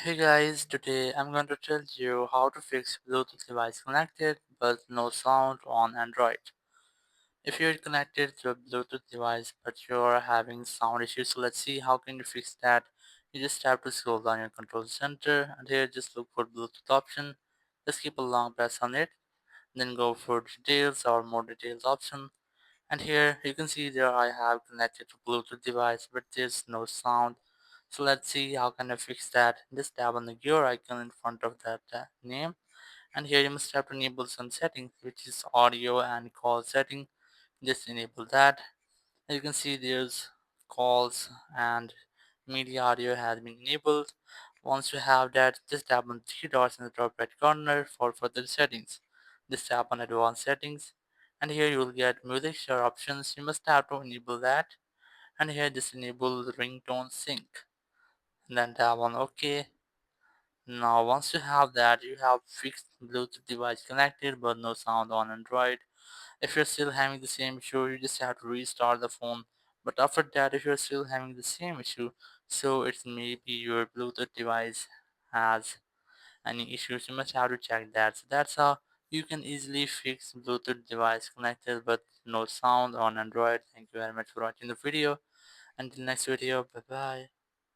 Hey guys, today I'm going to tell you how to fix Bluetooth device connected but no sound on Android. If you're connected to a Bluetooth device but you're having sound issues, so let's see how can you fix that. You just have to scroll down your control center and here just look for Bluetooth option. Just keep a long press on it, then go for details or more details option. And here you can see there I have connected to Bluetooth device but there's no sound. So let's see how can I fix that. Just tap on the gear icon in front of that name, and here you must have to enable some settings, which is audio and call setting. Just enable that. As you can see there's calls and media audio has been enabled. Once you have that, just tap on three dots in the top right corner for further settings. Just tap on advanced settings, and here you will get music share options. You must have to enable that, and here just enable the ringtone sync, and then tap on OK. Now once you have that, you have fixed Bluetooth device connected but no sound on Android. If you're still having the same issue, you just have to restart the phone. But after that, if you're still having the same issue, so it's maybe your Bluetooth device has any issues. You must have to check that. So that's how you can easily fix Bluetooth device connected but no sound on Android. Thank you very much for watching the video. Until next video, bye bye.